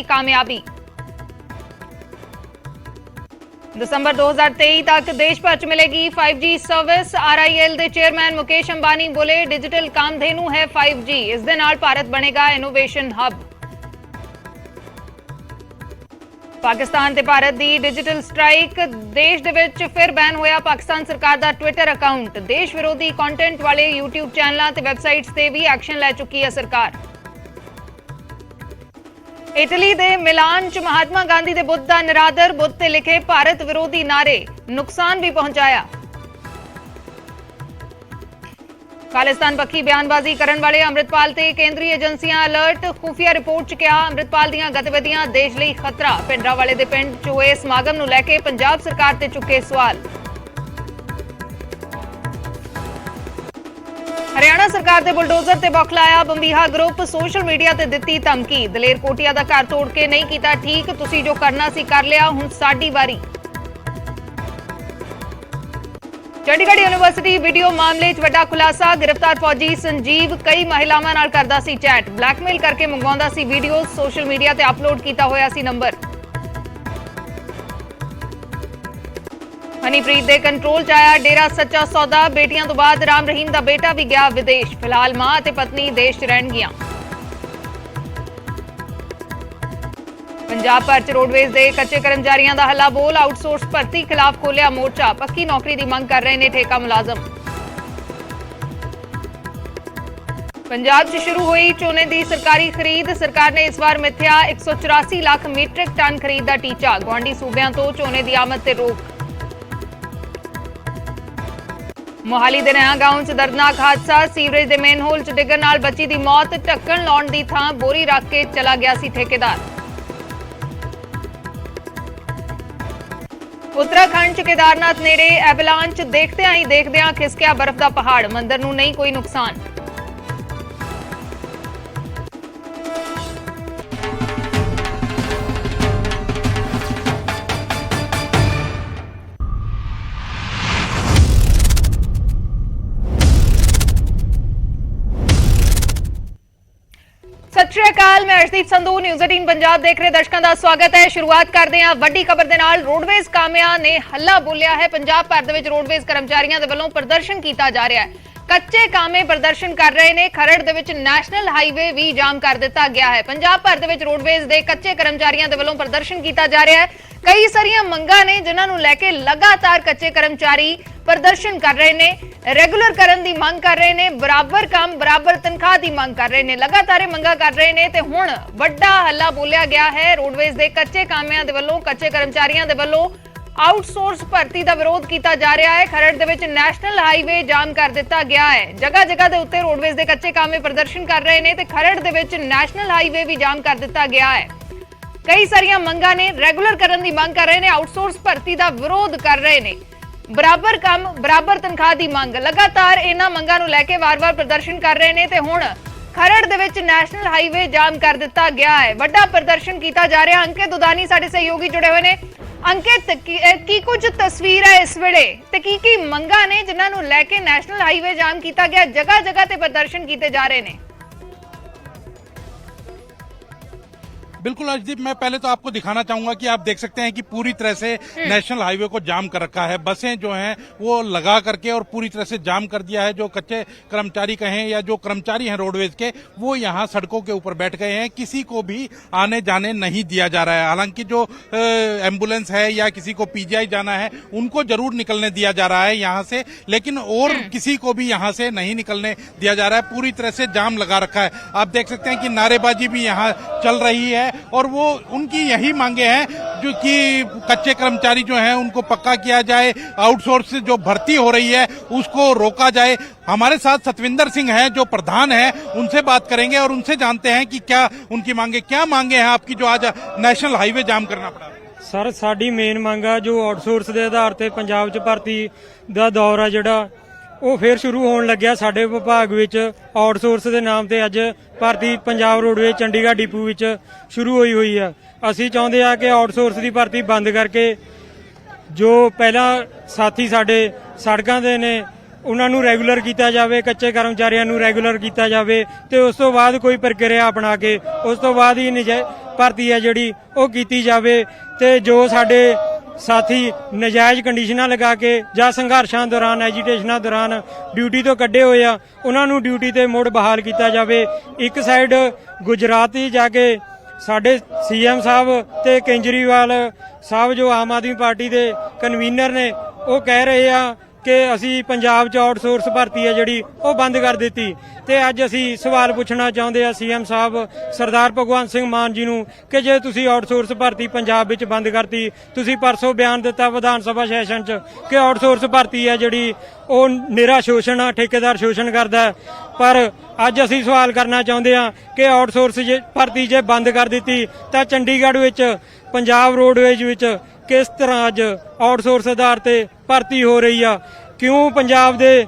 कामयाबी। दिसंबर 2023 तक देश भर च मिलेगी 5G सर्विस। RIL के चेयरमैन मुकेश अंबानी बोले, डिजिटल कामधेनु है 5G। इस दे नाल भारत बनेगा इनोवेशन हब। पाकिस्तान ते भारत की डिजिटल स्ट्राइक। देश दे विच फिर बैन होया पाकिस्तान सरकार का ट्विटर अकाउंट। देश विरोधी कंटेंट वाले यूट्यूब चैनलों ते वैबसाइट्स ते भी एक्शन लै चुकी है सरकार। इटली दे मिलान च महात्मा गांधी दे बुत दा निरादर। बुत ते लिखे भारत विरोधी नारे, नुकसान भी पहुंचाया। खालिस्तान पक्खी बयानबाजी करने वाले अमृतपाल ते केंद्रीय एजेंसियां अलर्ट। खुफिया रिपोर्ट च कहा अमृतपाल दीयां गतिविधियां देश लई खतरा। भिंडरावाले दे पिंड च होए समागम नूं लैके पंजाब सरकार ते चुके सवाल। हरियाणा सरकार दे बुलडोजर ते बौखलाया बंबीहा ग्रुप। सोशल मीडिया ते दित्ती धमकी। दलेर कोटिया दा घर तोड़ के नहीं कीता ठीक, तुसीं जो करना सी कर लिया, हुण साडी वारी। चंडीगढ़ यूनिवर्सिटी वीडियो मामले च वड्डा खुलासा। गिरफ्तार फौजी संजीव कई महिलावां नाल करदा सी चैट। ब्लैकमेल करके मंगवाउंदा सी वीडियो। सोशल मीडिया ते अपलोड कीता होया सी नंबर। हनीप्रीत दे कंट्रोल च आया डेरा सच्चा सौदा। बेटियां तो बाद राम रहीम दा बेटा भी गया विदेश। फिलहाल मां ते पत्नी देश च रहणगियां। पंजाब भर च रोडवेज दे कच्चे कर्मचारियों का हल्ला बोल। आउटसोर्स भर्ती खिलाफ खोलिया मोर्चा। पक्की नौकरी की मंग कर रहे हैं ठेका मुलाजम। पंजाब च शुरू हुई झोने की सरकारी खरीद। सरकार ने इस बार मिथ्या 184 लाख मीट्रिक टन खरीद का टीचा। गुआंढी सूबों तो झोने की आमद से रोक। मोहाली दे नया गांव च दर्दनाक हादसा। सीवरेज के मेन होल च डिगण नाल बच्ची की मौत। ढक्कन लाउण दी थां बोरी रख के चला गया सी ठेकेदार। उत्तराखंड च केदारनाथ नेड़े एवलांच देखदियां ही देखदियां खिसकिया बर्फ का पहाड़। मंदिर नूं नहीं कोई नुकसान। सत श्री अकाल, मैं अर्शदीप संधू न्यूज़ 18 पंजाब देख रहे दर्शकों का स्वागत है। शुरुआत करते हैं वड्डी खबर दे नाल। रोडवेज कामिया ने हल्ला बोलिया है। पंजाब भर दे विच रोडवेज कर्मचारियों के वल्लों प्रदर्शन किया जा रहा है। कच्चे कामे प्रदर्शन कर रहे हैं। खरड़ दे विच नैशनल हाईवे भी जाम कर दिता गया है। पंजाब भर दे विच रोडवेज के कच्चे कर्मचारियों के वल्लों प्रदर्शन किया जा रहा है। कई सारियां मंगां ने जिन्हां नूं लैके लगातार कच्चे कर्मचारी प्रदर्शन कर रहे हैं। रेगुलर करन दी मंग कर रहे हैं। बराबर काम बराबर तनख्वाह की मंग कर रहे हैं। लगातार मंगा कर रहे हैं ते हुण वड्डा हल्ला बोलिया गया है। रोडवेज के कच्चे कामियां दे वल्लों कच्चे कर्मचारियों के वल्लों आउटसोर्स भर्ती का विरोध किया जा रहा है। खरड़ दे विच नैशनल हाईवे जाम कर दिता गया है। जगह जगह के उत्ते रोडवेज के कच्चे कामे प्रदर्शन कर रहे हैं ते खरड़ दे विच नैशनल हाईवे भी जाम कर दिता गया है। कई सारियां मंगां ने रेगुलर करन दी मंग कर रहे हैं। आउटसोर्स भर्ती का विरोध कर रहे हैं। बराबर काम बराबर तनख्वाह की मंग। लगातार इन्हां मंगां नूं लैके वार-वार प्रदर्शन कर रहे हैं ते हुण खरड़ दे विच नैशनल हाईवे जाम कर दिता गया है। वड्डा प्रदर्शन किया जा रहा। अंकित उदानी साडे सहयोगी जुड़े हुए हैं। अंकित, की कुछ तस्वीर है इस वेले ते की मंगां ने जिन्हां नूं लैके नैशनल हाईवे जाम किया गया, जगह जगह ते प्रदर्शन किए जा रहे हैं? बिल्कुल अर्शदीप, मैं पहले तो आपको दिखाना चाहूंगा कि आप देख सकते हैं कि पूरी तरह से नेशनल हाईवे को जाम कर रखा है। बसें जो हैं वो लगा करके और पूरी तरह से जाम कर दिया है। जो कच्चे कर्मचारी कहें या जो कर्मचारी हैं रोडवेज के, वो यहाँ सड़कों के ऊपर बैठ गए हैं। किसी को भी आने जाने नहीं दिया जा रहा है। हालांकि जो एम्बुलेंस है या किसी को पीजीआई जाना है उनको जरूर निकलने दिया जा रहा है यहाँ से, लेकिन और किसी को भी यहाँ से नहीं निकलने दिया जा रहा है। पूरी तरह से जाम लगा रखा है। आप देख सकते हैं कि नारेबाजी भी यहाँ चल रही है और वो उनकी यही मांगे हैं जो कि कच्चे कर्मचारी जो हैं उनको पक्का किया जाए, आउटसोर्स से जो भर्ती हो रही है उसको रोका जाए। हमारे साथ सतविंदर सिंह हैं जो प्रधान हैं, उनसे बात करेंगे और उनसे जानते हैं कि क्या उनकी मांगे हैं आपकी जो आज नेशनल हाईवे जाम करना पड़ा। सर साडी मेन मंग आ जो आउटसोर्स के आधार पर पंजाब च भर्ती का दौर आ जिहड़ा ਉਹ ਫਿਰ ਸ਼ੁਰੂ ਹੋਣ ਲੱਗਿਆ। ਸਾਡੇ ਵਿਭਾਗ ਵਿੱਚ ਆਊਟਸੋਰਸ ਦੇ ਨਾਮ ਤੇ ਅੱਜ ਭਰਤੀ ਪੰਜਾਬ ਰੋਡਵੇਜ਼ ਚੰਡੀਗੜ੍ਹ ਡਿਪੂ ਵਿੱਚ ਸ਼ੁਰੂ ਹੋਈ ਆ। ਅਸੀਂ ਚਾਹੁੰਦੇ ਆ ਕਿ ਆਊਟਸੋਰਸ ਦੀ ਭਰਤੀ ਬੰਦ ਕਰਕੇ ਜੋ ਪਹਿਲਾਂ ਸਾਥੀ ਸਾਡੇ ਸੜਕਾਂ ਦੇ ਨੇ ਉਹਨਾਂ ਨੂੰ ਰੈਗੂਲਰ ਕੀਤਾ ਜਾਵੇ, ਕੱਚੇ ਕਰਮਚਾਰੀਆਂ ਨੂੰ ਰੈਗੂਲਰ ਕੀਤਾ ਜਾਵੇ ਤੇ ਉਸ ਤੋਂ ਬਾਅਦ ਕੋਈ ਪ੍ਰਕਿਰਿਆ ਅਪਣਾ ਕੇ ਉਸ ਤੋਂ ਬਾਅਦ ਹੀ ਭਰਤੀ ਹੈ ਜਿਹੜੀ ਉਹ ਕੀਤੀ ਜਾਵੇ। ਤੇ ਜੋ ਸਾਡੇ ਸਾਥੀ ਨਜਾਇਜ਼ ਕੰਡੀਸ਼ਨਾਂ ਲਗਾ ਕੇ ਜਾਂ ਸੰਘਰਸ਼ਾਂ ਦੌਰਾਨ ਐਜੀਟੇਸ਼ਨਾਂ ਦੌਰਾਨ ਡਿਊਟੀ ਤੋਂ ਕੱਢੇ ਹੋਏ ਆ ਉਹਨਾਂ ਨੂੰ ਡਿਊਟੀ ਤੇ ਮੁੜ ਬਹਾਲ ਕੀਤਾ ਜਾਵੇ। ਇੱਕ ਸਾਈਡ ਗੁਜਰਾਤ ਹੀ ਜਾ ਕੇ ਸਾਡੇ ਸੀਐਮ ਸਾਹਿਬ ਤੇ ਕੇਜਰੀਵਾਲ ਸਾਹਿਬ ਜੋ ਆਮ ਆਦਮੀ ਪਾਰਟੀ ਦੇ ਕਨਵੀਨਰ ਨੇ ਉਹ ਕਹਿ ਰਹੇ ਆ ਕਿ ਅਸੀਂ ਪੰਜਾਬ 'ਚ ਆਊਟਸੋਰਸ ਭਰਤੀ ਹੈ ਜਿਹੜੀ ਉਹ ਬੰਦ ਕਰ ਦਿੱਤੀ। ਤੇ ਅੱਜ ਅਸੀਂ ਸਵਾਲ ਪੁੱਛਣਾ ਚਾਹੁੰਦੇ ਆ ਸੀਐਮ ਸਾਹਿਬ ਸਰਦਾਰ ਭਗਵੰਤ ਸਿੰਘ ਮਾਨ ਜੀ ਨੂੰ ਕਿ ਜੇ ਤੁਸੀਂ ਆਊਟਸੋਰਸ ਭਰਤੀ ਪੰਜਾਬ ਵਿੱਚ ਬੰਦ ਕਰਤੀ, ਤੁਸੀਂ ਪਰਸੋਂ ਬਿਆਨ ਦਿੱਤਾ ਵਿਧਾਨ ਸਭਾ ਸੈਸ਼ਨ 'ਚ ਕਿ ਆਊਟਸੋਰਸ ਭਰਤੀ ਹੈ ਜਿਹੜੀ ਉਹ ਨਿਰਾ ਸ਼ੋਸ਼ਣ ਆ, ਠੇਕੇਦਾਰ ਸ਼ੋਸ਼ਣ ਕਰਦਾ ਹੈ। ਪਰ ਅੱਜ ਅਸੀਂ ਸਵਾਲ ਕਰਨਾ ਚਾਹੁੰਦੇ ਆ ਕਿ ਆਊਟਸੋਰਸ ਭਰਤੀ ਜੇ ਬੰਦ ਕਰ ਦਿੱਤੀ ਤਾਂ ਚੰਡੀਗੜ੍ਹ ਵਿੱਚ ਪੰਜਾਬ ਰੋਡਵੇਜ਼ ਵਿੱਚ ਕਿਸ ਤਰ੍ਹਾਂ ਅੱਜ ਆਊਟਸੋਰਸ ਆਧਾਰ ਤੇ ਭਰਤੀ ਹੋ ਰਹੀ ਆ? ਕਿਉਂ ਪੰਜਾਬ ਦੇ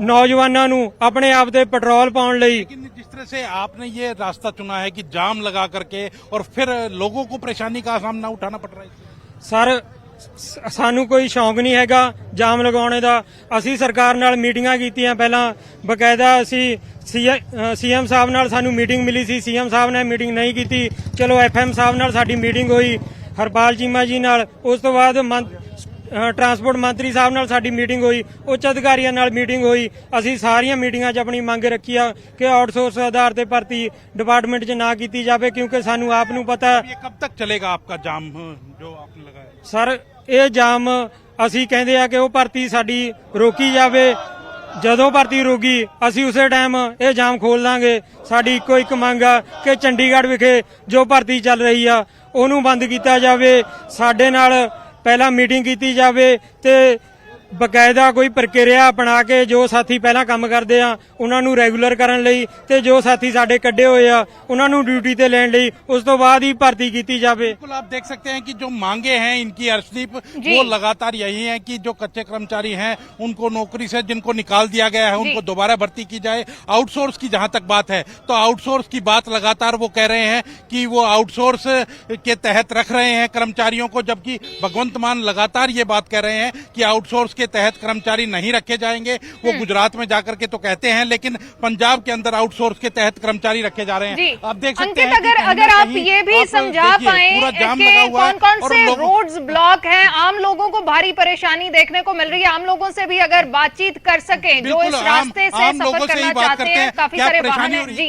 नौजवानों नू अपने आप ते पेट्रोल पाउण लई। लेकिन जिस तरह से आपने ये रास्ता चुना है कि जाम लगा करके और फिर लोगों को परेशानी का सामना उठाना पड़ रहा है। सर सानू कोई शौक नहीं हैगा जाम लगाने का। असी सरकार नाल मीटिंगां कीतियां, पहला बकायदा असी सीएम साहब नाल सानू मीटिंग मिली सी, सीएम साहब ने मीटिंग नहीं की। चलो एफएम साहब नाल साडी मीटिंग हुई, हरपाल चीमा जी नाल, उस तो बाद ट्रांसपोर्ट मंत्री साहब नाल साडी मीटिंग हुई, उच्च अधिकारियों नाल मीटिंग हुई। असी सारियां मीटिंगां 'च अपनी मंग रखी आ कि आउटसोर्स आधार ते भर्ती डिपार्टमेंट 'च ना की जाए, क्योंकि सानू आप नू पता ये कब तक चलेगा आपका जाम जो आपने लगाया? सर ये जाम असी कहंदे आ कि वो भर्ती साडी रोकी जावे। ਜਦੋਂ ਭਰਤੀ ਰੋਗੀ ਅਸੀਂ ਉਸੇ ਟਾਈਮ ਇਹ ਜਾਮ ਖੋਲ ਦਾਂਗੇ। ਸਾਡੀ ਇੱਕੋ ਇੱਕ ਮੰਗ ਆ ਕਿ ਚੰਡੀਗੜ੍ਹ ਵਿਖੇ ਜੋ ਭਰਤੀ ਚੱਲ ਰਹੀ ਆ ਉਹਨੂੰ ਬੰਦ ਕੀਤਾ ਜਾਵੇ। ਸਾਡੇ ਨਾਲ ਪਹਿਲਾਂ ਮੀਟਿੰਗ ਕੀਤੀ ਜਾਵੇ ਤੇ ਬਕਾਇਦਾ ਕੋਈ ਪ੍ਰਕਿਰਿਆ ਅਪਣਾ ਕੇ ਜੋ ਸਾਥੀ ਪਹਿਲਾਂ ਕੰਮ ਕਰਦੇ ਆ ਉਹਨਾਂ ਨੂੰ ਰੈਗੂਲਰ ਕਰਨ ਲਈ ਤੇ ਜੋ ਸਾਥੀ ਸਾਡੇ ਕੱਢੇ ਹੋਏ ਆ ਉਹਨਾਂ ਨੂੰ ਡਿਊਟੀ ਤੇ ਲੈਣ ਲਈ ਉਸ ਤੋਂ ਬਾਅਦ ਹੀ ਭਰਤੀ ਕੀਤੀ ਜਾਵੇ। बिल्कुल आप देख सकते हैं कि जो मांगे हैं इनकी अर्शदीप वो लगातार यही है कि जो कच्चे कर्मचारी हैं उनको नौकरी से जिनको निकाल दिया गया है उनको दोबारा भर्ती की जाए। आउटसोर्स की जहां तक बात है तो आउटसोर्स की बात लगातार वो कह रहे हैं कि वो आउटसोर्स के तहत रख रहे हैं कर्मचारियों को, जबकि भगवंत मान लगातार ये बात कह रहे हैं कि आउटसोर्स के तहत कर्मचारी नहीं रखे जाएंगे। वो गुजरात में जाकर के तो कहते हैं, लेकिन पंजाब के अंदर आउटसोर्स के तहत कर्मचारी रखे जा रहे हैं। आप देख सकते हैं कि अगर आप ये भी समझा पाए कि कौन से रोड्स ब्लॉक हैं, आम लोगों को भारी परेशानी देखने को मिल रही है, आम लोगों से भी अगर बातचीत कर सके जो इस रास्ते से सफर करना चाहते हैं, काफी सारे वाहन हैं। जी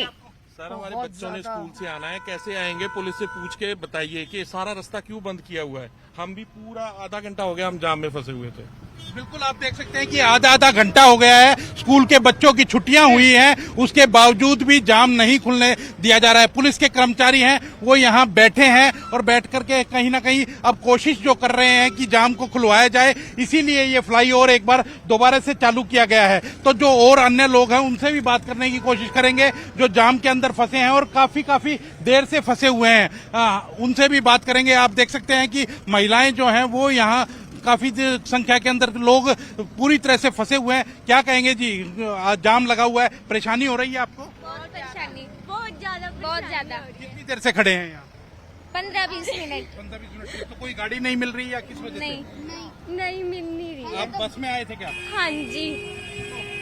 सर, हमारे बच्चों ने स्कूल से आना है, कैसे आएंगे? पुलिस से पूछ के बताइए कि सारा रास्ता क्यों बंद किया हुआ है। हम भी पूरा आधा घंटा हो गया हम जाम में फंसे हुए थे। बिल्कुल आप देख सकते हैं कि आधा घंटा हो गया है, स्कूल के बच्चों की छुट्टियां हुई हैं, उसके बावजूद भी जाम नहीं खुलने दिया जा रहा है। पुलिस के कर्मचारी हैं वो यहाँ बैठे हैं और बैठ करके कहीं ना कहीं अब कोशिश जो कर रहे हैं कि जाम को खुलवाया जाए, इसीलिए ये फ्लाईओवर एक बार दोबारा से चालू किया गया है। तो जो और अन्य लोग हैं उनसे भी बात करने की कोशिश करेंगे जो जाम के अंदर फंसे हैं और काफी देर से फंसे हुए हैं, उनसे भी बात करेंगे। आप देख सकते हैं कि महिलाएं जो हैं वो यहाँ काफी संख्या के अंदर लोग पूरी तरह से फंसे हुए हैं। क्या कहेंगे जी, जाम लगा हुआ है, परेशानी हो रही है आपको? बहुत परेशानी, बहुत ज्यादा। कितनी देर से खड़े हैं यहाँ? 15-20 मिनट। 15-20 मिनट से। तो कोई गाड़ी नहीं मिल रही या किस वजह से? नहीं मिल नहीं रही। आप बस में आए थे क्या? हाँ जी।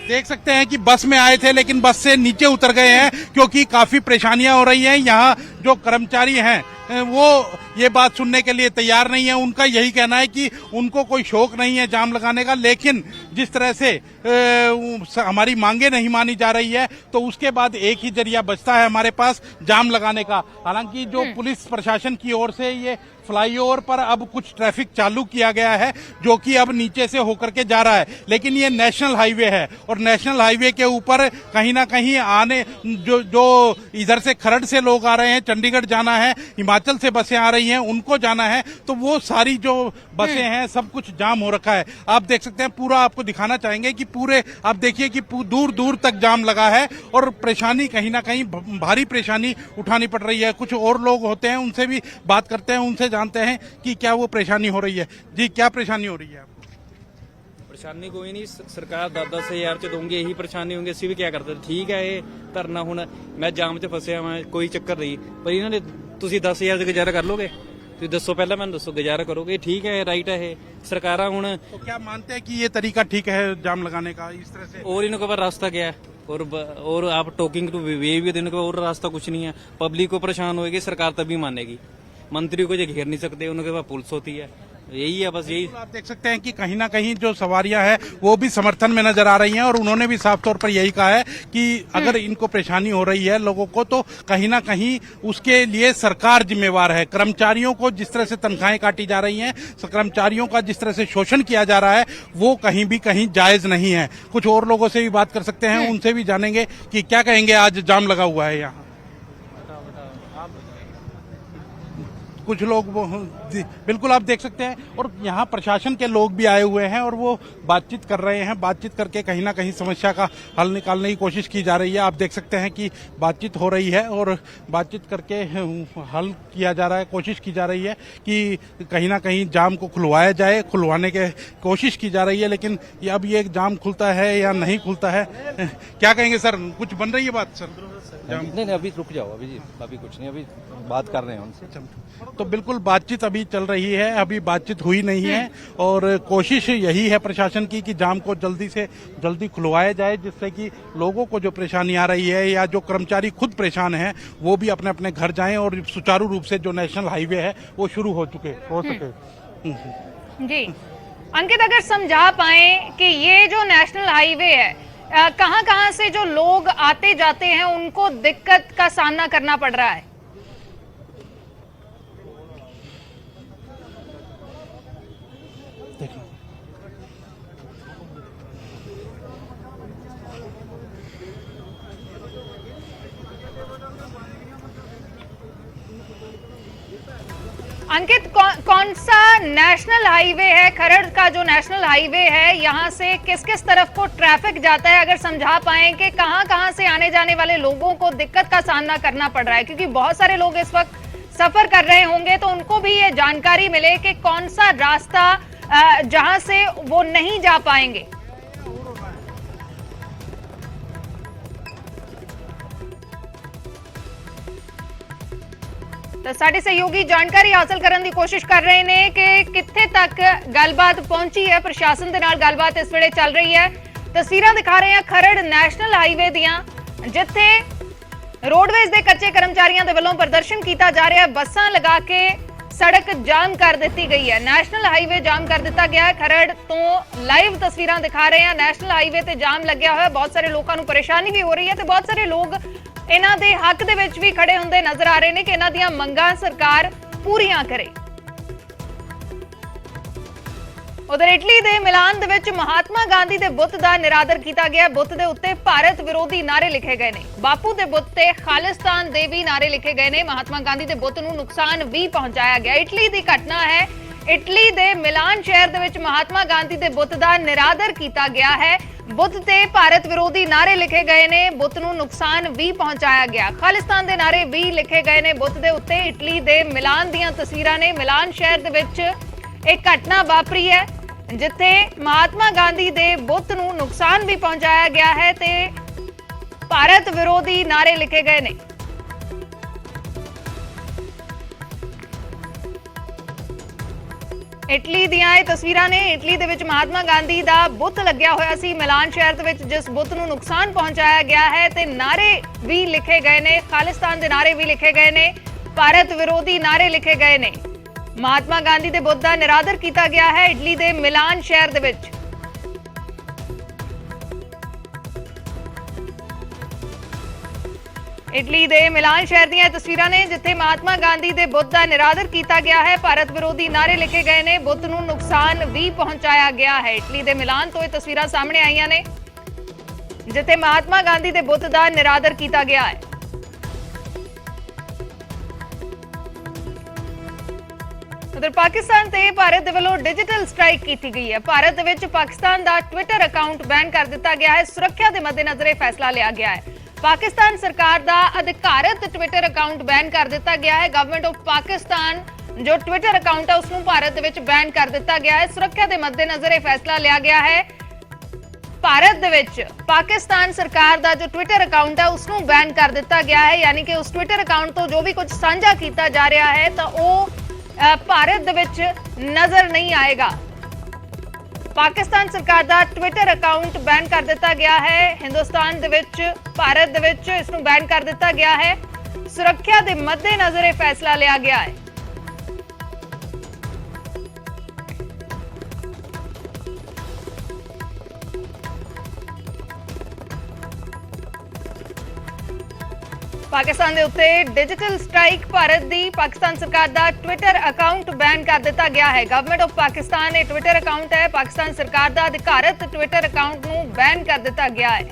देख सकते हैं कि बस में आए थे लेकिन बस से नीचे उतर गए हैं क्योंकि काफी परेशानियां हो रही हैं। यहाँ जो कर्मचारी हैं वो ये बात सुनने के लिए तैयार नहीं है। उनका यही कहना है कि उनको कोई शौक नहीं है जाम लगाने का, लेकिन जिस तरह से हमारी मांगे नहीं मानी जा रही है तो उसके बाद एक ही जरिया बचता है हमारे पास जाम लगाने का। हालांकि जो पुलिस प्रशासन की ओर से ये फ्लाईओवर पर अब कुछ ट्रैफिक चालू किया गया है जो कि अब नीचे से होकर के जा रहा है, लेकिन ये नेशनल हाईवे है और नेशनल हाईवे के ऊपर कहीं ना कहीं आने जो इधर से खरड़ से लोग आ रहे हैं, चंडीगढ़ जाना है, हिमाचल से बसें आ रही हैं, उनको जाना है, तो वो सारी जो बसें हैं सब कुछ जाम हो रखा है। आप देख सकते हैं, पूरा आपको दिखाना चाहेंगे कि पूरे आप देखिए कि दूर दूर तक जाम लगा है और परेशानी कहीं ना कहीं भारी परेशानी उठानी पड़ रही है। कुछ और लोग होते हैं उनसे भी बात करते हैं, उनसे जानते हैं कि क्या वो परेशानी हो रही है। जी, क्या परेशानी हो रही है आपको? परेशानी कोई नहीं, सरकार 10-10 हज़ार च दूंगी, यही परेशानी होंगी, ਅਸੀਂ ਵੀ क्या करते ठीक है। ये धरना ਹੁਣ मैं जाम 'ਚ ਫਸਿਆ ਵਾਂ, कोई ਚੱਕਰ नहीं, पर इन्होंने ਤੁਸੀਂ 10,000 ਦਾ ਗੁਜ਼ਾਰਾ ਕਰ ਲੋਗੇ? ਤੁਸੀਂ ਦੱਸੋ, ਪਹਿਲਾਂ ਮੈਨੂੰ ਦੱਸੋ, ਗੁਜ਼ਾਰਾ ਕਰੋਗੇ? ठीक है, राइट है ये सरकारां हुण। तो क्या मानते हैं कि ये तरीका ठीक है जाम लगाने का इस तरह से? और इनके पास रास्ता क्या है? और आप टॉकिंग टू बिहेवियर, इनके पास और रास्ता कुछ नहीं है। पब्लिक को परेशान होएगी, सरकार तभी मानेगी। मंत्री को जो घेर नहीं सकते, उनके पास पुलिस होती है। यही है बस, यही। आप देख सकते हैं कि कहीं ना कहीं जो सवारियां हैं वो भी समर्थन में नजर आ रही हैं और उन्होंने भी साफ तौर पर यही कहा है कि अगर इनको परेशानी हो रही है लोगों को, तो कहीं ना कहीं उसके लिए सरकार जिम्मेवार है। कर्मचारियों को जिस तरह से तनख्वाहें काटी जा रही हैं, कर्मचारियों का जिस तरह से शोषण किया जा रहा है, वो कहीं भी कहीं जायज नहीं है। कुछ और लोगों से भी बात कर सकते हैं, उनसे भी जानेंगे कि क्या कहेंगे। आज जाम लगा हुआ है यहाँ, कुछ लोग जी, बिल्कुल आप देख सकते हैं। और यहाँ प्रशासन के लोग भी आए हुए हैं और वो बातचीत कर रहे हैं। बातचीत करके कहीं ना कहीं समस्या का हल निकालने की कोशिश की जा रही है। आप देख सकते हैं कि बातचीत हो रही है और बातचीत करके हल किया जा रहा है, कोशिश की जा रही है कि कहीं ना कहीं जाम को खुलवाया जाए, खुलवाने की कोशिश की जा रही है। लेकिन अब ये जाम खुलता है या नहीं खुलता है, क्या कहेंगे सर? कुछ बन रही है बात सर? नहीं, अभी रुक जाओ, अभी कुछ नहीं, अभी बात कर रहे हैं उनसे। तो बिल्कुल बातचीत अभी चल रही है, अभी बातचीत हुई नहीं है और कोशिश यही है प्रशासन की कि जाम को जल्दी से जल्दी खुलवाया जाए, जिससे कि लोगों को जो परेशानी आ रही है या जो कर्मचारी खुद परेशान हैं वो भी अपने अपने घर जाएं और सुचारू रूप से जो नेशनल हाईवे है वो शुरू हो सके। जी अंकित, अगर समझा पाए कि ये जो नेशनल हाईवे है, कहां कहां से जो लोग आते जाते हैं उनको दिक्कत का सामना करना पड़ रहा है? अंकित, कौन सा नेशनल हाईवे है? खरड़ का जो नेशनल हाईवे है, यहाँ से किस किस तरफ को ट्रैफिक जाता है? अगर समझा पाए कि कहां कहां से आने जाने वाले लोगों को दिक्कत का सामना करना पड़ रहा है, क्योंकि बहुत सारे लोग इस वक्त सफर कर रहे होंगे, तो उनको भी ये जानकारी मिले कि कौन सा रास्ता जहां से वो नहीं जा पाएंगे। तो साडे सहयोगी जानकारी हासिल करने की कोशिश कर रहे ने कि कित्थे तक गलबात पहुंची है, प्रशासन दे नाल गलबात इस वेले चल रही है। तस्वीरां दिखा रहे हैं खरड़ नैशनल हाईवे दियां, जिथे रोडवेज दे कच्चे कर्मचारियों के वलों प्रदर्शन किया जा रहा है। बसां लगा के सड़क जाम कर दी गई है, नैशनल हाईवे जाम कर दिता गया है। खरड़ तो लाइव तस्वीरां दिखा रहे हैं, नैशनल हाईवे ते जाम लग्या होया, बहुत सारे लोगों को परेशानी भी हो रही है ते बहुत सारे लोग इन्हां दे हक दे विच भी खड़े हुंदे नजर आ रहे ने कि इन्हां दियां मंगां सरकार पूरीआं करे। उधर इटली दे मिलान दे विच महात्मा गांधी दे बुत दा निरादर किया गया। बुत दे उत्ते भारत विरोधी नारे लिखे गए ने, बापू दे बुत ते खालिस्तान दे भी नारे लिखे गए ने। महात्मा गांधी दे बुत नूं नुकसान भी पहुंचाया गया। इटली दी घटना है, इटली दे मिलान शहर दे विच महात्मा गांधी दे बुत दा निरादर किया गया है। बुत ते भारत विरोधी नारे लिखे गए ने, बुत नूं नुकसान भी पहुंचाया गया। खालिस्तान दे नारे भी लिखे गए ने बुत दे उत्ते। इटली दे मिलान दीयां तस्वीरां ने, मिलान शहर दे विच एक घटना वापरी है जिथे महात्मा गांधी दे बुत नूं नुकसान भी पहुंचाया गया है ते भारत विरोधी नारे लिखे गए ने। इटली दियां ये तस्वीरां ने, इटली दे विच महात्मा गांधी दा बुत लग्या होया सी मिलान शहर दे विच, जिस बुत नूं नुकसान पहुंचाया गया है ते नारे भी लिखे गए ने, खालिस्तान दे नारे भी लिखे गए ने, भारत विरोधी नारे लिखे गए ने। महात्मा गांधी दे बुत दा निरादर किया गया है इटली दे मिलान शहर दे विच। इटली दे मिलान शहर दी तस्वीरां ने जिथे महात्मा गांधी दे बुत दा निरादर किया गया है, भारत विरोधी नारे लिखे गए ने, बुत नूं नुकसान भी पहुंचाया गया है। इटली दे मिलान तो ये तस्वीरां सामने आईयां ने जिथे महात्मा गांधी दे बुत दा निरादर किया गया है। उधर पाकिस्तान ते भारत दे वल्लों डिजिटल स्ट्राइक की गई है। भारत दे विच पाकिस्तान दा ट्विटर अकाउंट बैन कर दिता गया है। सुरक्षा के मद्देनजर यह फैसला लिया गया है। पाकिस्तान सरकार दा अधिकारित ट्विटर अकाउंट बैन कर दिता गया है। गवर्नमेंट ऑफ पाकिस्तान जो ट्विटर अकाउंट है उसनूं भारत दे विच बैन कर दिता गया है। सुरक्षा के मद्देनजर यह फैसला लिया गया है। भारत दे विच पाकिस्तान सरकार दा जो ट्विटर अकाउंट है उसनूं बैन कर दिता गया है, यानी कि उस ट्विटर अकाउंट तो जो भी कुछ साझा किया जा रहा है तो वो ਭਾਰਤ ਦੇ ਵਿੱਚ ਨਜ਼ਰ ਨਹੀਂ ਆਏਗਾ। ਪਾਕਿਸਤਾਨ ਸਰਕਾਰ ਦਾ ਟਵਿੱਟਰ ਅਕਾਊਂਟ ਬੈਨ ਕਰ ਦਿੱਤਾ ਗਿਆ ਹੈ। ਹਿੰਦੁਸਤਾਨ ਦੇ ਵਿੱਚ, ਭਾਰਤ ਦੇ ਵਿੱਚ ਇਸ ਨੂੰ ਬੈਨ ਕਰ ਦਿੱਤਾ ਗਿਆ ਹੈ। ਸੁਰੱਖਿਆ ਦੇ ਮੱਦੇਨਜ਼ਰ ਇਹ ਫੈਸਲਾ ਲਿਆ ਗਿਆ ਹੈ। ਪਾਕਿਸਤਾਨ ਦੇ ਉੱਤੇ ਡਿਜੀਟਲ ਸਟ੍ਰਾਈਕ, ਭਾਰਤ ਦੀ ਪਾਕਿਸਤਾਨ ਸਰਕਾਰ ਦਾ ਟਵਿੱਟਰ ਅਕਾਊਂਟ ਬੈਨ ਕਰ ਦਿੱਤਾ ਗਿਆ ਹੈ। ਗਵਰਨਮੈਂਟ ਆਫ ਪਾਕਿਸਤਾਨ ਇਹ ਟਵਿੱਟਰ ਅਕਾਊਂਟ ਹੈ, ਪਾਕਿਸਤਾਨ ਸਰਕਾਰ ਦਾ ਅਧਿਕਾਰਤ ਟਵਿੱਟਰ ਅਕਾਊਂਟ ਨੂੰ ਬੈਨ ਕਰ ਦਿੱਤਾ ਗਿਆ ਹੈ।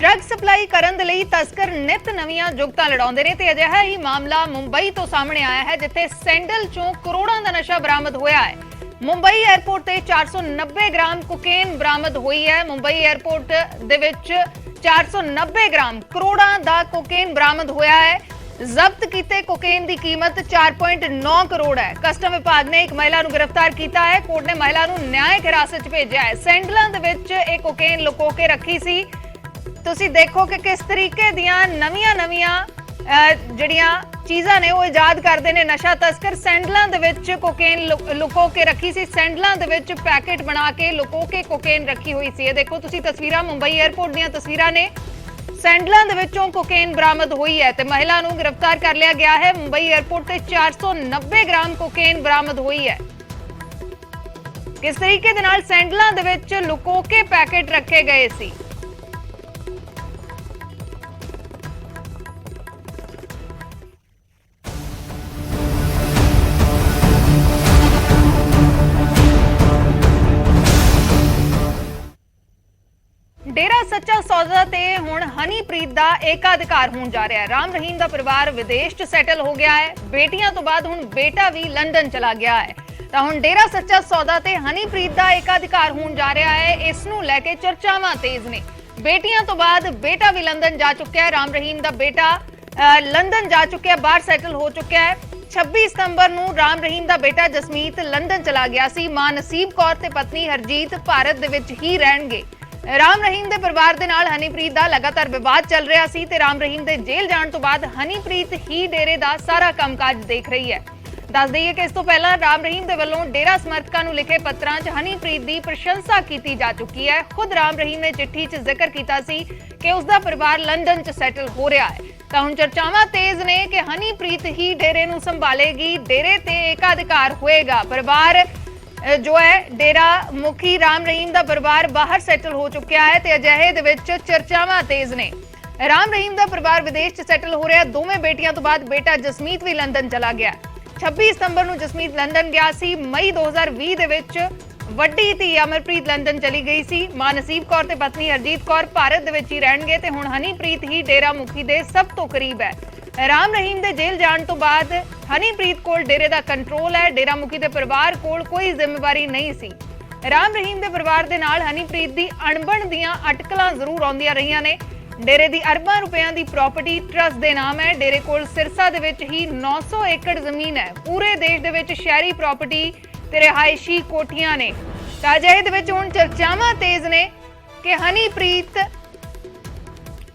ਡਰੱਗ ਸਪਲਾਈ ਕਰਨ ਦੇ ਲਈ ਤਸਕਰ ਨਿਤ ਨਵੀਆਂ ਜੁਗਤਾਂ ਲੜਾਉਂਦੇ ਨੇ ਤੇ ਅਜਿਹਾ ਹੀ ਮਾਮਲਾ ਮੁੰਬਈ ਤੋਂ ਸਾਹਮਣੇ ਆਇਆ ਹੈ, ਜਿੱਥੇ ਸੈਂਡਲ ਚੋਂ ਕਰੋੜਾਂ ਦਾ ਨਸ਼ਾ ਬਰਾਮਦ ਹੋਇਆ ਹੈ। ਮੁੰਬਈ 에ਅਰਪੋਰਟ ਤੇ 490 ਗ੍ਰਾਮ ਕੋਕੇਨ ਬਰਾਮਦ ਹੋਈ ਹੈ। ਮੁੰਬਈ 에ਅਰਪੋਰਟ ਦੇ ਵਿੱਚ 490 ਗ੍ਰਾਮ ਕਰੋੜਾਂ ਦਾ ਕੋਕੇਨ ਬਰਾਮਦ ਹੋਇਆ ਹੈ। ਜ਼ਬਤ ਕੀਤੇ ਕੋਕੇਨ ਦੀ ਕੀਮਤ 4.9 ਕਰੋੜ ਹੈ। ਕਸਟਮ ਵਿਭਾਗ ਨੇ ਇੱਕ ਮਹਿਲਾ ਨੂੰ ਗ੍ਰਿਫਤਾਰ ਕੀਤਾ ਹੈ। ਕੋਰਟ ਨੇ ਮਹਿਲਾ ਨੂੰ ਨਿਆਇਕ ਹਿਰਾਸਤ 'ਚ ਭੇਜਿਆ ਹੈ। ਸੈਂਡਲਾਂ ਦੇ ਵਿੱਚ ਇਹ ਕੋਕੇਨ ਲੁਕੋ ਕੇ ਰੱਖੀ ਸੀ। ਤੁਸੀਂ ਦੇਖੋ ਕਿ ਕਿਸ ਤਰੀਕੇ ਦੀਆਂ ਨਵੀਆਂ ਜਿਹੜੀਆਂ ਚੀਜ਼ਾਂ ਨੇ ਉਹ ਇਜਾਦ ਕਰਦੇ ਨੇ ਨਸ਼ਾ ਤਸਕਰ। ਸੈਂਡਲਾਂ ਦੇ ਵਿੱਚ ਕੋਕੇਨ ਲੁਕੋ ਕੇ ਰੱਖੀ ਸੀ। ਸੈਂਡਲਾਂ ਦੇ ਵਿੱਚ ਪੈਕੇਟ ਬਣਾ ਕੇ ਲੁਕੋ ਕੇ ਕੋਕੇਨ ਰੱਖੀ ਹੋਈ ਸੀ। ਇਹ ਦੇਖੋ ਤੁਸੀਂ ਤਸਵੀਰਾਂ, ਮੁੰਬਈ 에ਅਰਪੋਰਟ ਦੀਆਂ ਤਸਵੀਰਾਂ ਨੇ। ਸੈਂਡਲਾਂ ਦੇ ਵਿੱਚੋਂ ਕੋਕੇਨ ਬਰਾਮਦ ਹੋਈ ਹੈ ਤੇ ਮਹਿਲਾ ਨੂੰ ਗ੍ਰਿਫਤਾਰ ਕਰ ਲਿਆ ਗਿਆ ਹੈ। ਮੁੰਬਈ 에ਅਰਪੋਰਟ ਤੇ 490 ਗ੍ਰਾਮ ਕੋਕੇਨ ਬਰਾਮਦ ਹੋਈ ਹੈ। ਕਿਸ ਤਰੀਕੇ ਦੇ ਨਾਲ ਸੈਂਡਲਾਂ ਦੇ ਵਿੱਚ ਲੁਕੋ ਕੇ ਪੈਕੇਟ ਰੱਖੇ ਗਏ ਸੀ। ਡੇਰਾ ਸੱਚਾ ਸੌਦਾ ਤੇ ਹੁਣ ਹਨੀਪ੍ਰੀਤ ਦਾ ਏਕਾਧਿਕਾਰ ਹੋਣ ਜਾ ਰਿਹਾ ਹੈ। ਰਾਮ ਰਹੀਮ ਦਾ ਪਰਿਵਾਰ ਵਿਦੇਸ਼ 'ਚ ਸੈਟਲ ਹੋ ਗਿਆ ਹੈ। ਬੇਟੀਆਂ ਤੋਂ ਬਾਅਦ ਹੁਣ ਬੇਟਾ ਵੀ ਲੰਡਨ ਚਲਾ ਗਿਆ ਹੈ। ਤਾਂ ਹੁਣ ਡੇਰਾ ਸੱਚਾ ਸੌਦਾ ਤੇ ਹਨੀਪ੍ਰੀਤ ਦਾ ਏਕਾਧਿਕਾਰ ਹੋਣ ਜਾ ਰਿਹਾ ਹੈ। ਇਸ ਨੂੰ ਲੈ ਕੇ ਚਰਚਾਵਾਂ ਤੇਜ਼ ਨੇ। ਬੇਟੀਆਂ ਤੋਂ ਬਾਅਦ ਬੇਟਾ ਵੀ ਲੰਡਨ ਜਾ ਚੁੱਕਿਆ ਹੈ। ਰਾਮ ਰਹੀਮ ਦਾ ਬੇਟਾ ਲੰਡਨ ਜਾ ਚੁੱਕਿਆ, ਬਾਹਰ ਸੈਟਲ ਹੋ ਚੁੱਕਿਆ ਹੈ। 26 ਸਤੰਬਰ ਨੂੰ ਰਾਮ ਰਹੀਮ ਦਾ ਬੇਟਾ ਜਸਮੀਤ ਲੰਡਨ ਚਲਾ ਗਿਆ ਸੀ। ਮਾਂ ਨਸੀਬ ਕੌਰ ਤੇ ਪਤਨੀ ਹਰਜੀਤ ਭਾਰਤ ਦੇ ਵਿੱਚ ਹੀ ਰਹਿਣਗੇ। ਰਾਮ ਰਹੀਮ ਦੇ ਪਰਿਵਾਰ ਦੇ ਨਾਲ ਹਨੀਪ੍ਰੀਤ ਦਾ ਲਗਾਤਾਰ ਵਿਵਾਦ ਚੱਲ ਰਿਹਾ ਸੀ ਤੇ ਰਾਮ ਰਹੀਮ ਦੇ ਜੇਲ੍ਹ ਜਾਣ ਤੋਂ ਬਾਅਦ ਹਨੀਪ੍ਰੀਤ ਹੀ ਡੇਰੇ ਦਾ ਸਾਰਾ ਕੰਮਕਾਜ ਦੇਖ ਰਹੀ ਹੈ। ਦੱਸ ਦਈਏ ਕਿ ਇਸ ਤੋਂ ਪਹਿਲਾਂ ਰਾਮ ਰਹੀਮ ਦੇ ਵੱਲੋਂ ਡੇਰਾ ਸਮਰਥਕਾਂ ਨੂੰ ਲਿਖੇ ਪੱਤਰਾਂ 'ਚ ਹਨੀਪ੍ਰੀਤ ਦੀ ਪ੍ਰਸ਼ੰਸਾ ਕੀਤੀ ਜਾ ਚੁੱਕੀ ਹੈ। ਖੁਦ ਰਾਮ ਰਹੀਮ ਨੇ ਚਿੱਠੀ 'ਚ ਜ਼ਿਕਰ ਕੀਤਾ ਸੀ ਕਿ ਉਸ ਦਾ ਪਰਿਵਾਰ ਲੰਡਨ 'ਚ ਸੈਟਲ ਹੋ ਰਿਹਾ ਹੈ। ਤਾਂ ਹੁਣ ਚਰਚਾਵਾਂ ਤੇਜ਼ ਨੇ ਕਿ ਹਨੀਪ੍ਰੀਤ ਹੀ ਡੇਰੇ ਨੂੰ ਸੰਭਾਲੇਗੀ, ਡੇਰੇ ਤੇ ਏਕਾਧਿਕਾਰ ਹੋਏਗਾ। ਪਰਿਵਾਰ ਜੋ ਹੈ ਡੇਰਾ ਮੁਖੀ ਰਾਮ ਰਹੀਮ ਦਾ ਪਰਿਵਾਰ ਬਾਹਰ ਸੈਟਲ ਹੋ ਚੁੱਕਿਆ ਹੈ ਤੇ ਅਜਿਹੇ ਦੇ ਵਿੱਚ ਚਰਚਾਵਾਂ ਤੇਜ਼ ਨੇ। ਰਾਮ ਰਹੀਮ ਦਾ ਪਰਿਵਾਰ ਵਿਦੇਸ਼ 'ਚ ਸੈਟਲ ਹੋ ਰਿਹਾ। ਦੋਵੇਂ ਬੇਟੀਆਂ ਤੋਂ ਬਾਅਦ ਬੇਟਾ ਜਸਮੀਤ ਵੀ ਲੰਡਨ ਚਲਾ ਗਿਆ। 26 ਸਤੰਬਰ ਨੂੰ ਜਸਮੀਤ ਲੰਡਨ ਗਿਆ ਸੀ। ਮਈ 2020 ਦੇ ਵਿੱਚ ਵੱਡੀ ਧੀ ਅਮਰਪ੍ਰੀਤ ਲੰਡਨ ਚਲੀ ਗਈ ਸੀ। ਮਾਂ ਨਸੀਬ ਕੌਰ ਤੇ ਪਤਨੀ ਹਰਜੀਤ ਕੌਰ ਭਾਰਤ ਦੇ ਵਿੱਚ ਹੀ ਰਹਿਣਗੇ ਤੇ ਹੁਣ ਹਨੀਪ੍ਰੀਤ ਹੀ ਡੇਰਾ ਮੁਖੀ ਦੇ ਸਭ ਤੋਂ ਕਰੀਬ ਹੈ। ਰਾਮ ਰਹੀਮ ਦੇ ਜੇਲ੍ਹ ਜਾਣ ਤੋਂ ਬਾਅਦ ਹਨੀਪ੍ਰੀਤ ਕੋਲ ਡੇਰੇ ਦਾ ਕੰਟਰੋਲ ਹੈ। ਡੇਰਾ ਮੁਖੀ ਦੇ ਪਰਿਵਾਰ ਕੋਲ ਕੋਈ ਜ਼ਿੰਮੇਵਾਰੀ ਨਹੀਂ ਸੀ। ਰਾਮ ਰਹੀਮ ਦੇ ਪਰਿਵਾਰ ਦੇ ਨਾਲ ਹਨੀਪ੍ਰੀਤ ਦੀ ਅਣਬਣ ਦੀਆਂ ਅਟਕਲਾਂ ਜ਼ਰੂਰ ਆਉਂਦੀਆਂ ਰਹੀਆਂ ਨੇ। ਡੇਰੇ ਦੀ ਅਰਬਾਂ ਰੁਪਇਆਂ ਦੀ ਪ੍ਰਾਪਰਟੀ ਟਰਸਟ ਦੇ ਨਾਮ ਹੈ। ਡੇਰੇ ਕੋਲ ਸਿਰਸਾ ਦੇ ਵਿੱਚ ਹੀ 900 ਏਕੜ ਜ਼ਮੀਨ ਹੈ। ਪੂਰੇ ਦੇਸ਼ ਦੇ ਵਿੱਚ ਸ਼ਹਿਰੀ ਪ੍ਰਾਪਰਟੀ ਤੇ ਰਿਹਾਇਸ਼ੀ ਕੋਠੀਆਂ ਨੇ। ਤਾਂ ਅਜਿਹੇ ਦੇ ਵਿੱਚ ਹੁਣ ਚਰਚਾਵਾਂ ਤੇਜ਼ ਨੇ ਕਿ ਹਨੀਪ੍ਰੀਤ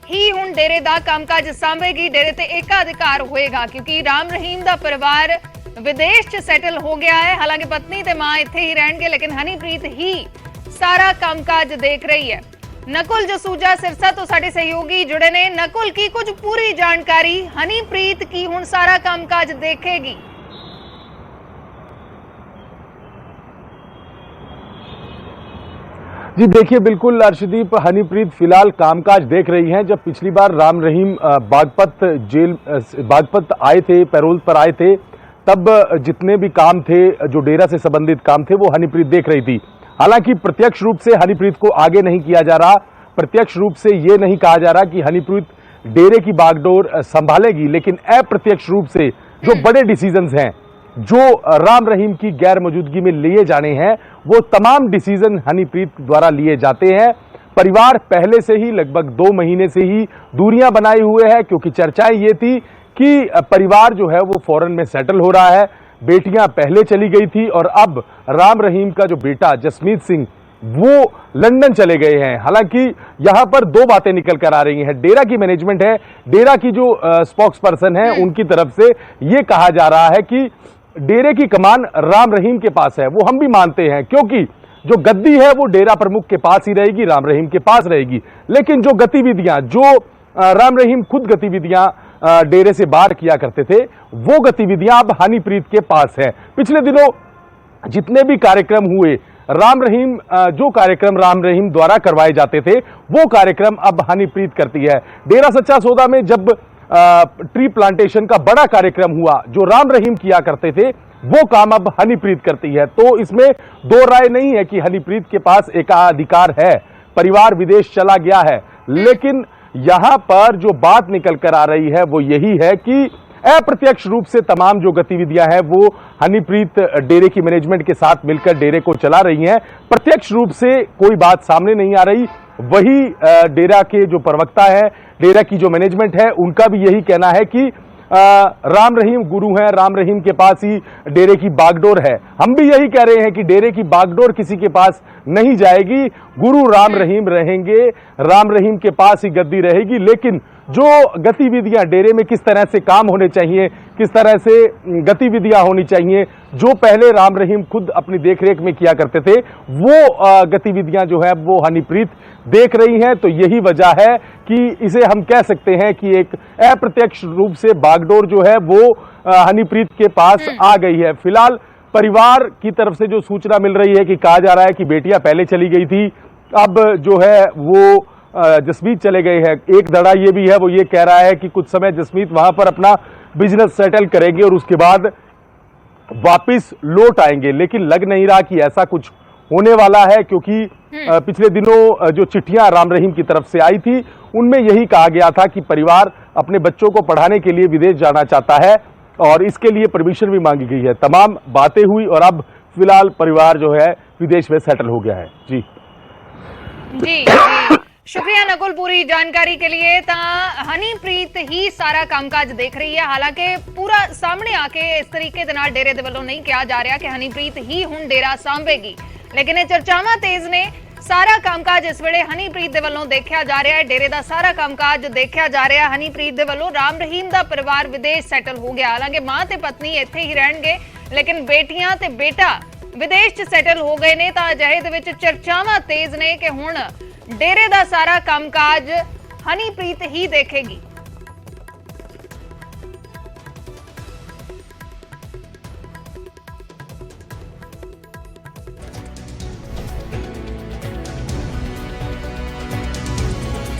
ਹੀ ਹੁਣ ਡੇਰੇ ਦਾ ਕੰਮਕਾਜ ਸਾਂਭੇਗੀ, ਡੇਰੇ ਤੇ ਏਕਾਧਿਕਾਰ ਹੋਏਗਾ ਕਿਉਂਕਿ ਰਾਮ ਰਹੀਮ ਦਾ ਪਰਿਵਾਰ ਵਿਦੇਸ਼ 'ਚ ਸੈਟਲ ਹੋ ਗਿਆ ਹੈ। ਹਾਲਾਂਕਿ ਪਤਨੀ ਤੇ ਮਾਂ ਇੱਥੇ ਹੀ ਰਹਿਣਗੇ ਲੇਕਿਨ ਹਨੀਪ੍ਰੀਤ ਹੀ ਸਾਰਾ ਕੰਮਕਾਜ ਦੇਖ ਰਹੀ ਹੈ। ਨਕੁਲ ਜਸੂਜਾ ਸਿਰਸਾ ਤੋਂ ਸਾਡੇ ਸਹਿਯੋਗੀ ਜੁੜੇ ਨੇ। ਨਕੁਲ, ਕੀ ਕੁਝ ਪੂਰੀ ਜਾਣਕਾਰੀ, ਹਨੀਪ੍ਰੀਤ ਕੀ ਹੁਣ सारा कामकाज देखेगी? जी देखिए, बिल्कुल अर्शदीप, हनीप्रीत फिलहाल कामकाज देख रही हैं। जब पिछली बार राम रहीम बागपत आए थे, पैरोल पर आए थे, तब जितने भी काम थे, जो डेरा से संबंधित काम थे, वो हनीप्रीत देख रही थी। हालांकि प्रत्यक्ष रूप से हनीप्रीत को आगे नहीं किया जा रहा, प्रत्यक्ष रूप से ये नहीं कहा जा रहा कि हनीप्रीत डेरे की बागडोर संभालेगी, लेकिन अप्रत्यक्ष रूप से जो बड़े डिसीजंस हैं, जो राम रहीम की गैर मौजूदगी में लिए जाने हैं, वो तमाम डिसीजन हनीप्रीत द्वारा लिए जाते हैं। परिवार पहले से ही लगभग 2 महीने से ही दूरियां बनाए हुए है, क्योंकि चर्चाएं ये थी कि परिवार जो है वो फॉरेन में सेटल हो रहा है। बेटियां पहले चली गई थी और अब राम रहीम का जो बेटा जसमीत सिंह वो लंदन चले गए हैं। हालांकि यहां पर दो बातें निकल कर आ रही हैं। डेरा की मैनेजमेंट है, डेरा की जो स्पोक्स पर्सन है, उनकी तरफ से यह कहा जा रहा है कि डेरे की कमान राम रहीम के पास है। वो हम भी मानते हैं, क्योंकि जो गद्दी है वो डेरा प्रमुख के पास ही रहेगी, राम रहीम के पास रहेगी। लेकिन जो गतिविधियां, जो राम रहीम खुद गतिविधियां डेरे से बाहर किया करते थे, वो गतिविधियां अब हनीप्रीत के पास है। पिछले दिनों जितने भी कार्यक्रम हुए, राम रहीम जो कार्यक्रम राम रहीम द्वारा करवाए जाते थे, वो कार्यक्रम अब हनीप्रीत करती है। डेरा सच्चा सौदा में जब ट्री प्लांटेशन का बड़ा कार्यक्रम हुआ, जो राम रहीम किया करते थे, वो काम अब हनीप्रीत करती है। तो इसमें दो राय नहीं है कि हनीप्रीत के पास एकाधिकार है, परिवार विदेश चला गया है। लेकिन यहां पर जो बात निकल कर आ रही है वो यही है कि अप्रत्यक्ष रूप से तमाम जो गतिविधियां हैं वो हनीप्रीत डेरे की मैनेजमेंट के साथ मिलकर डेरे को चला रही हैं। प्रत्यक्ष रूप से कोई बात सामने नहीं आ रही। वही डेरा के जो प्रवक्ता है, डेरा की जो मैनेजमेंट है, उनका भी यही कहना है कि राम रहीम गुरु हैं, राम रहीम के पास ही डेरे की बागडोर है। हम भी यही कह रहे हैं कि डेरे की बागडोर किसी के पास नहीं जाएगी, गुरु राम रहीम रहेंगे, राम रहीम के पास ही गद्दी रहेगी। लेकिन जो गतिविधियां डेरे में किस तरह से काम होने चाहिए, किस तरह से गतिविधियां होनी चाहिए, जो पहले राम रहीम खुद अपनी देखरेख में किया करते थे, वो गतिविधियां जो है वो हनीप्रीत देख रही हैं। तो यही वजह है कि इसे हम कह सकते हैं कि एक अप्रत्यक्ष रूप से बागडोर जो है वो हनीप्रीत के पास आ गई है। फिलहाल परिवार की तरफ से जो सूचना मिल रही है कि कहा जा रहा है कि बेटियां पहले चली गई थी, अब जो है वो जसमीत चले गए हैं। एक धड़ा ये भी है, वो ये कह रहा है कि कुछ समय जसमीत वहां पर अपना बिजनेस सेटल करेंगे और उसके बाद वापस लौट आएंगे। लेकिन लग नहीं रहा कि ऐसा कुछ होने वाला है, क्योंकि पिछले दिनों जो चिट्ठियां राम रहीम की तरफ से आई थी, उनमें यही कहा गया था कि परिवार अपने बच्चों को पढ़ाने के लिए विदेश जाना चाहता है और इसके लिए परमिशन भी मांगी गई है। तमाम बातें हुई और अब फिलहाल परिवार जो है विदेश में सेटल हो गया है। जी जी शुक्रिया नकुल पूरी जानकारी के लिए। हनीप्रीत ही सारा कामकाज देख रही है। हालांकि पूरा सामने आके इस तरीके दे नाल डेरे दे वल्लों नहीं कहा जा रहा कि हनीप्रीत ही हुण डेरा सांभेगी, लेकिन ये चर्चावां तेज ने। सारा कामकाज इस वेले हनीप्रीत दे वल्लों देखा जा रहा है, डेरे दा सारा कामकाज देखा जा रहा है हनीप्रीत दे वल्लों। राम रहीम दा परिवार विदेश सैटल हो गया। हालांकि मां ते पत्नी इत्थे ही रहणगे, लेकिन बेटियां ते बेटा विदेश च सैटल हो गए ने। तां अजिहे दे विच चर्चावां तेज ने कि हुण डेरे दा सारा कामकाज हनीप्रीत ही देखेगी।